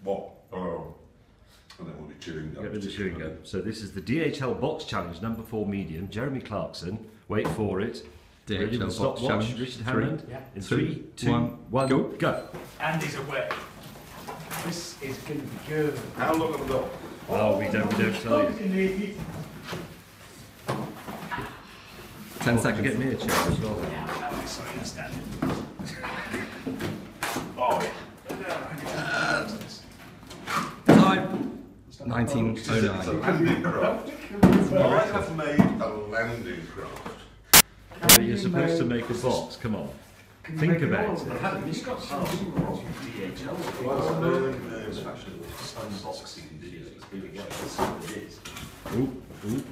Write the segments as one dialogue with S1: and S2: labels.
S1: What? Oh. And then we'll be chewing gum.
S2: Get rid of the chewing gum. So this is the DHL box challenge, number 4 medium. Jeremy Clarkson. Wait for it.
S3: DHL box challenge.
S2: Richard Hammond.
S3: Yeah.
S2: In 3, 2, 1, go.
S4: Andy's away. This is going to be good.
S1: How long have we got?
S2: Oh, we don't tell you.
S3: 10 seconds.
S2: Get me a chair as well.
S4: Yeah, sorry, that's standing.
S1: Oh,
S3: Time. 1909.
S1: landing craft. I have made a landing craft.
S2: So you're supposed to make a box. Come on. Think about it. Ooh, ooh.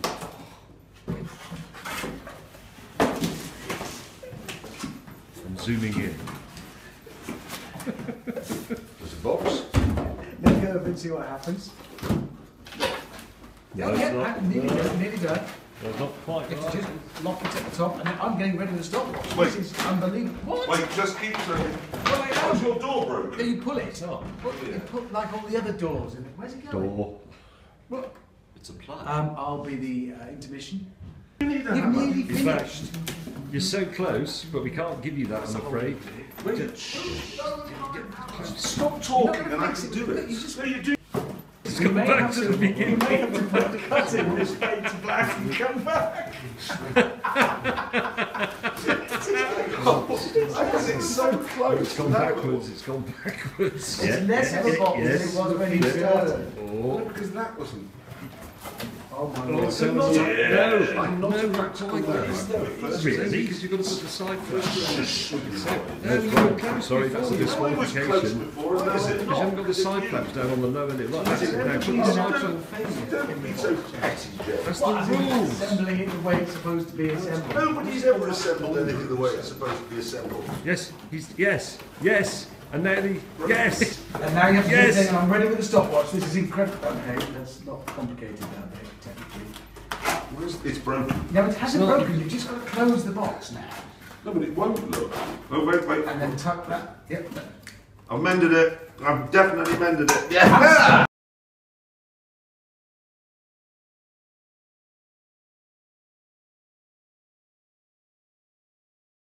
S2: I'm zooming in.
S1: There's a box.
S4: Let go of it and see what happens.
S2: No, it's not.
S4: Nearly done, nearly done.
S2: Well, not quite
S4: It's
S2: right.
S4: just lock it at the top, and then I'm getting ready to stop.
S1: Wait.
S4: This is unbelievable. What?
S1: Wait, just keep turning. How's your door broken?
S4: Then you pull it up. You put like all the other doors in it. Where's it going?
S2: Door.
S4: What?
S2: It's a plug.
S4: I'll be the intermission.
S1: You need a
S4: You've
S1: hammer.
S4: nearly
S2: In fact,
S4: finished.
S2: you're so close, but we can't give you that, I'm afraid.
S1: Stop talking and I can do
S4: You
S1: it.
S4: just
S1: No, you do.
S2: Let's go back to the beginning.
S4: may have to put the cut in this fade to black and come back.
S1: Because it's so close.
S2: It's gone backwards, it's gone backwards.
S4: It's less of a box than it was when you started.
S2: Oh.
S1: Because that wasn't.
S4: Oh my
S2: Oh,
S4: lord.
S2: so
S1: No,
S2: no,
S1: not
S2: no,
S1: a
S2: not like that. Really? Because you've got to put the side flaps. No, you were close. Sorry, that's a
S1: I was close
S2: disqualification.
S1: before, and that's it.
S2: Because you haven't got the side flaps down on the lower lip. Right, that's it. Now put the side flaps.
S1: Don't be so petty, Jeff.
S2: That's
S4: What,
S2: the rules.
S4: assembling it the way it's supposed to be assembled.
S1: Nobody's ever assembled anything the way it's supposed to be assembled.
S2: Yes, yes. And now the, yes.
S4: And now you have to
S2: Yes.
S4: do the thing, I'm ready with the stopwatch. This is incredible. Okay, that's not complicated that bit, technically.
S1: It's broken.
S4: No, it hasn't
S2: It's not-
S4: broken. You've just got to close the box now.
S1: No, but it won't look. Oh, wait.
S4: And then tuck that. Yep.
S1: I've mended it. I've definitely mended it. Yeah.